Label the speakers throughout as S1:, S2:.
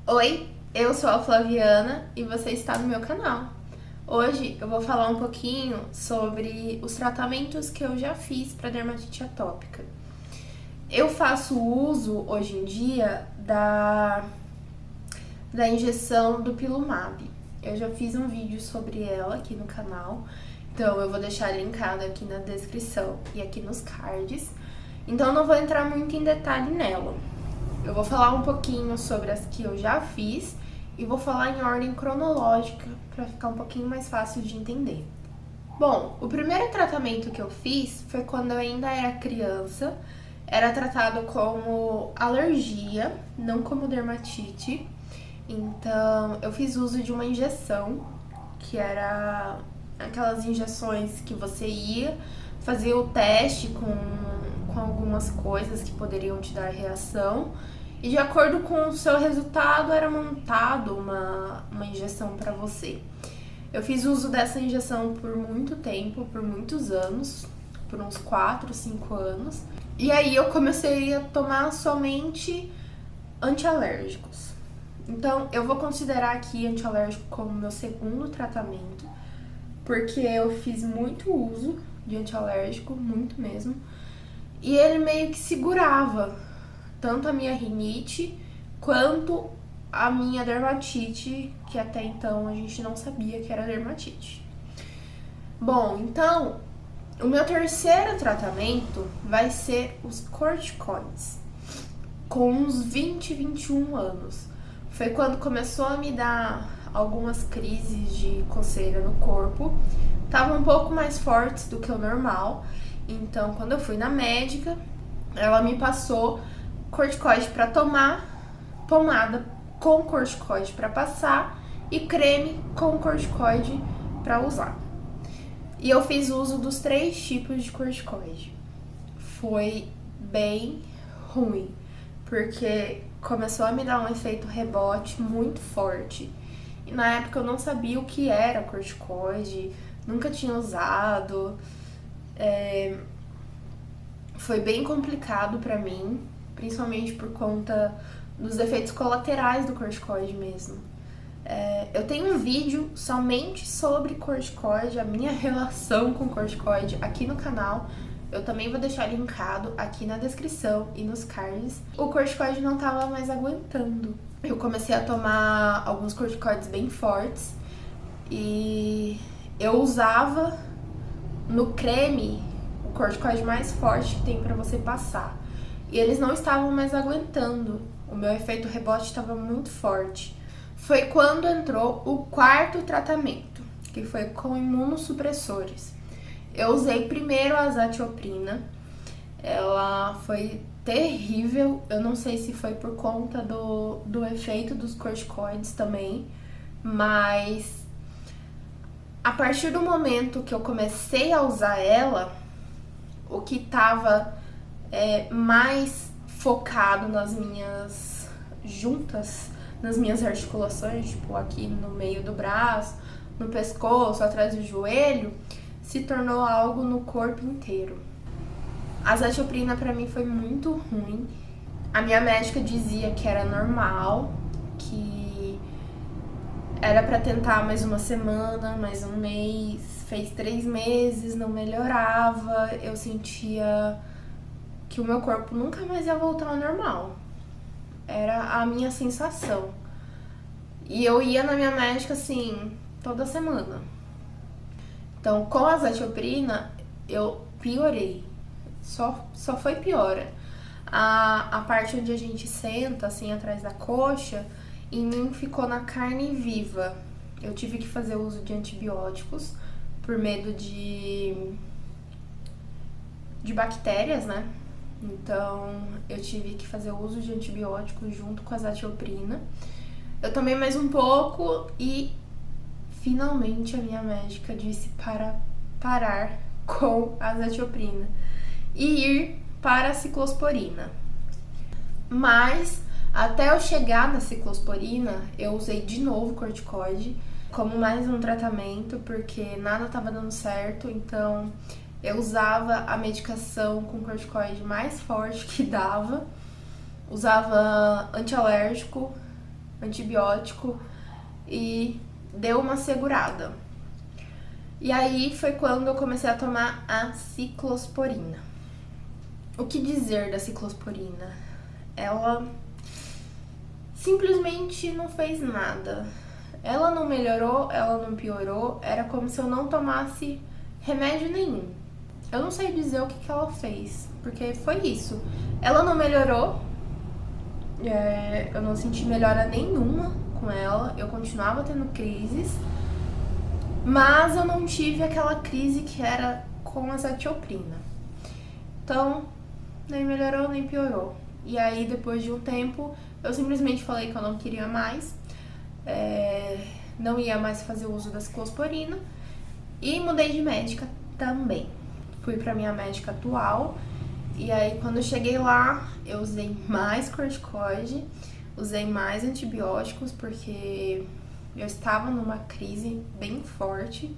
S1: Oi, eu sou a Flaviana e você está no meu canal. Hoje eu vou falar um pouquinho sobre os tratamentos que eu já fiz para dermatite atópica. Eu faço uso hoje em dia da injeção do Pilumab. Eu já fiz um vídeo sobre ela aqui no canal, então eu vou deixar linkado aqui na descrição e aqui nos cards. Então não vou entrar muito em detalhe nela. Eu vou falar um pouquinho sobre as que eu já fiz e vou falar em ordem cronológica para ficar um pouquinho mais fácil de entender. Bom, o primeiro tratamento que eu fiz foi quando eu ainda era criança. Era tratado como alergia, não como dermatite. Então, eu fiz uso de uma injeção, que era aquelas injeções que você ia fazer o teste com algumas coisas que poderiam te dar reação. E de acordo com o seu resultado, era montado uma injeção para você. Eu fiz uso dessa injeção por muito tempo, por muitos anos, por uns 4, 5 anos. E aí eu comecei a tomar somente antialérgicos. Então, eu vou considerar aqui antialérgico como meu segundo tratamento, porque eu fiz muito uso de antialérgico, muito mesmo. E ele meio que segurava tanto a minha rinite quanto a minha dermatite, que até então a gente não sabia que era dermatite. Bom, então, o meu terceiro tratamento vai ser os corticoides, com uns 20, 21 anos. Foi quando começou a me dar algumas crises de coceira no corpo. Estavam um pouco mais fortes do que o normal. Então, quando eu fui na médica, ela me passou corticoide para tomar, pomada com corticoide para passar e creme com corticoide para usar. E eu fiz uso dos 3 tipos de corticoide. Foi bem ruim, porque começou a me dar um efeito rebote muito forte. E na época eu não sabia o que era corticoide, nunca tinha usado. Foi bem complicado pra mim, principalmente por conta dos efeitos colaterais do corticoide mesmo. Eu tenho um vídeo somente sobre corticoide, a minha relação com corticoide aqui no canal. Eu também vou deixar linkado aqui na descrição e nos cards. O corticoide não tava mais aguentando. Eu comecei a tomar alguns corticoides bem fortes e eu usava no creme o corticoide mais forte que tem pra você passar. E eles não estavam mais aguentando. O meu efeito rebote estava muito forte. Foi quando entrou o quarto tratamento, que foi com imunossupressores. Eu usei primeiro a azatioprina. Ela foi terrível. Eu não sei se foi por conta do efeito dos corticoides também, mas a partir do momento que eu comecei a usar ela, o que estava mais focado nas minhas juntas, nas minhas articulações, tipo aqui no meio do braço, no pescoço, atrás do joelho, se tornou algo no corpo inteiro. A azatioprina pra mim foi muito ruim. A minha médica dizia que era normal, que era pra tentar mais uma semana, mais um mês. Fez 3 meses, não melhorava. Eu sentia que o meu corpo nunca mais ia voltar ao normal. Era a minha sensação. E eu ia na minha médica, assim, toda semana. Então, com a azatioprina, eu piorei. Só foi piora. A parte onde a gente senta, assim, atrás da coxa, em mim ficou na carne viva. Eu tive que fazer uso de antibióticos por medo de bactérias, né? Então, eu tive que fazer uso de antibióticos junto com a azatioprina. Eu tomei mais um pouco e finalmente a minha médica disse para parar com a azatioprina e ir para a ciclosporina. Mas até eu chegar na ciclosporina, eu usei de novo corticoide como mais um tratamento, porque nada estava dando certo. Então Eu usava a medicação com corticoide mais forte que dava, usava antialérgico, antibiótico e deu uma segurada. E aí foi quando eu comecei a tomar a ciclosporina. O que dizer da ciclosporina? Ela simplesmente não fez nada. Ela não melhorou, ela não piorou, era como se eu não tomasse remédio nenhum. Eu não sei dizer o que ela fez, porque foi isso. Ela não melhorou, eu não senti melhora nenhuma com ela, eu continuava tendo crises, mas eu não tive aquela crise que era com a azatioprina. Então, nem melhorou, nem piorou. E aí, depois de um tempo, eu simplesmente falei que eu não queria mais, não ia mais fazer uso da ciclosporina e mudei de médica também. Fui pra minha médica atual e aí, quando eu cheguei lá, eu usei mais corticoide, usei mais antibióticos porque eu estava numa crise bem forte.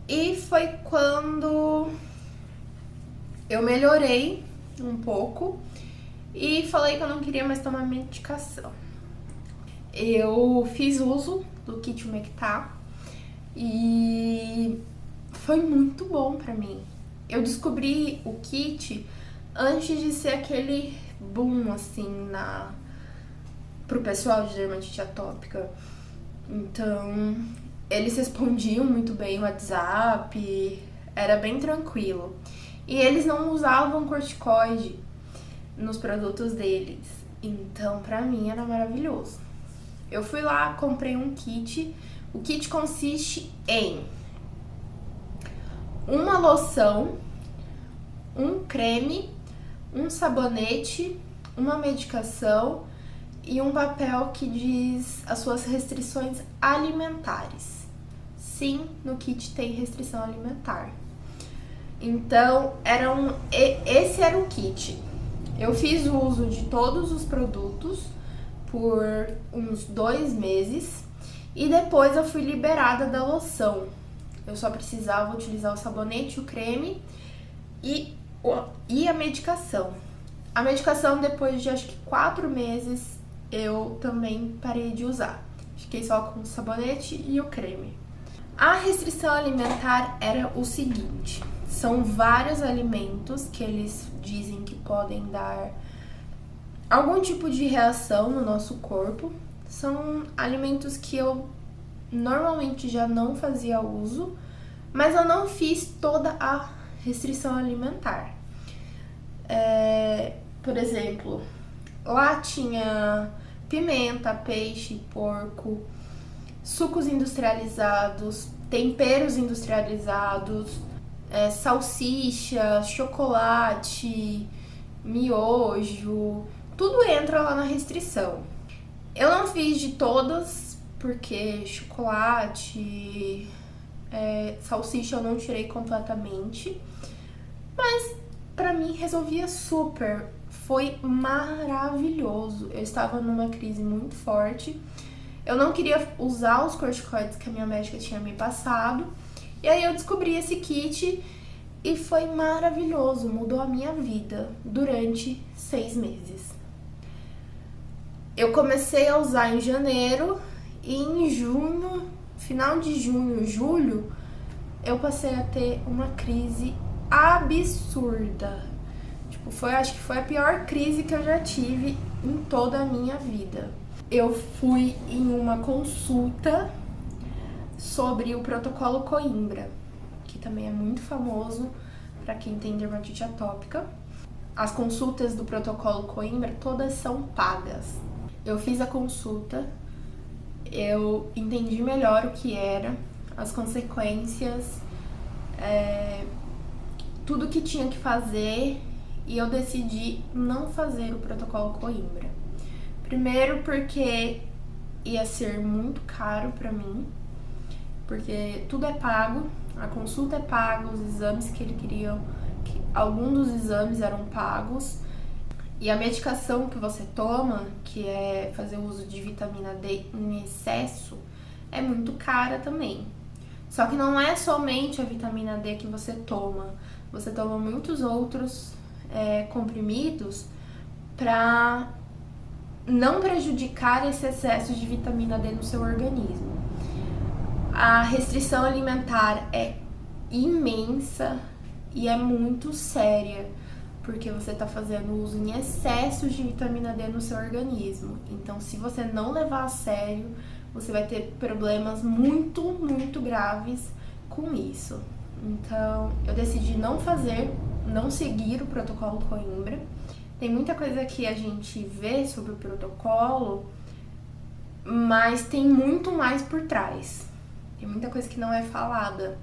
S1: E foi quando eu melhorei um pouco e falei que eu não queria mais tomar medicação. Eu fiz uso do kit Humectar e foi muito bom pra mim. Eu descobri o kit antes de ser aquele boom, assim, pro pessoal de dermatite atópica. Então, eles respondiam muito bem o WhatsApp, era bem tranquilo. E eles não usavam corticoide nos produtos deles. Então, pra mim, era maravilhoso. Eu fui lá, comprei um kit. O kit consiste em uma loção, um creme, um sabonete, uma medicação e um papel que diz as suas restrições alimentares. Sim, no kit tem restrição alimentar. Então, esse era o kit. Eu fiz uso de todos os produtos por uns 2 meses e depois eu fui liberada da loção. Eu só precisava utilizar o sabonete, o creme e a medicação. A medicação, depois de acho que 4 meses, eu também parei de usar. Fiquei só com o sabonete e o creme. A restrição alimentar era o seguinte: são vários alimentos que eles dizem que podem dar algum tipo de reação no nosso corpo. São alimentos que eu normalmente já não fazia uso, mas eu não fiz toda a restrição alimentar. Por exemplo, lá tinha pimenta, peixe, porco, sucos industrializados, temperos industrializados, salsicha, chocolate, miojo, tudo entra lá na restrição. Eu não fiz de todas, porque chocolate, salsicha eu não tirei completamente, mas pra mim resolvia super, foi maravilhoso. Eu estava numa crise muito forte, eu não queria usar os corticoides que a minha médica tinha me passado, e aí eu descobri esse kit e foi maravilhoso, mudou a minha vida durante 6 meses. Eu comecei a usar em janeiro e em junho, final de junho, julho, eu passei a ter uma crise absurda. Acho que foi a pior crise que eu já tive em toda a minha vida. Eu fui em uma consulta sobre o protocolo Coimbra, que também é muito famoso para quem tem dermatite atópica. As consultas do protocolo Coimbra todas são pagas. Eu fiz a consulta, eu entendi melhor o que era, as consequências, tudo que tinha que fazer, e eu decidi não fazer o protocolo Coimbra. Primeiro porque ia ser muito caro pra mim, porque tudo é pago, a consulta é paga, os exames que ele queria, alguns dos exames eram pagos, e a medicação que você toma, que é fazer uso de vitamina D em excesso, é muito cara também. Só que não é somente a vitamina D que você toma muitos outros comprimidos para não prejudicar esse excesso de vitamina D no seu organismo. A restrição alimentar é imensa e é muito séria, porque você está fazendo uso em excesso de vitamina D no seu organismo. Então, se você não levar a sério, você vai ter problemas muito, muito graves com isso. Então, eu decidi não seguir o protocolo Coimbra. Tem muita coisa que a gente vê sobre o protocolo, mas tem muito mais por trás. Tem muita coisa que não é falada.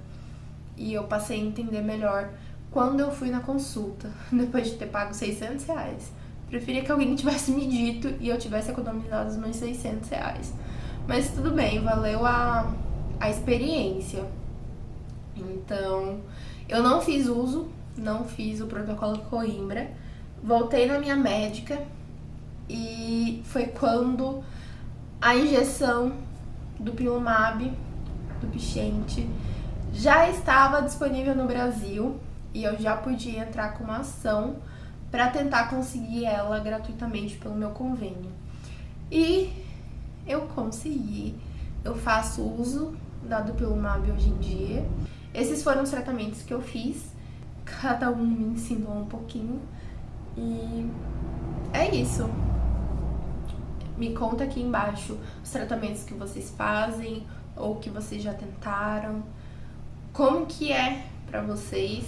S1: E eu passei a entender melhor quando eu fui na consulta, depois de ter pago R$600. Preferia que alguém tivesse me dito e eu tivesse economizado os meus R$600. Mas tudo bem, valeu a experiência. Então, eu não fiz o protocolo Coimbra. Voltei na minha médica e foi quando a injeção do Pilumab, do Pichente, já estava disponível no Brasil e eu já podia entrar com uma ação para tentar conseguir ela gratuitamente pelo meu convênio. E eu consegui. Eu faço uso da Dupilumab hoje em dia. Esses foram os tratamentos que eu fiz. Cada um me ensinou um pouquinho. E é isso. Me conta aqui embaixo os tratamentos que vocês fazem ou que vocês já tentaram. Como que é pra vocês?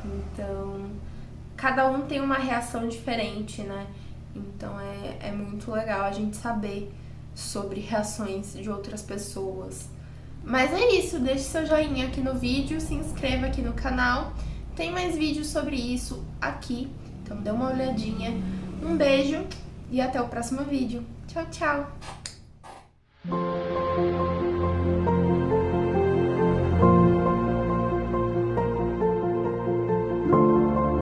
S1: Então, cada um tem uma reação diferente, né? Então é muito legal a gente saber sobre reações de outras pessoas. Mas é isso, deixe seu joinha aqui no vídeo, se inscreva aqui no canal. Tem mais vídeos sobre isso aqui, então dê uma olhadinha. Um beijo e até o próximo vídeo. Tchau, tchau!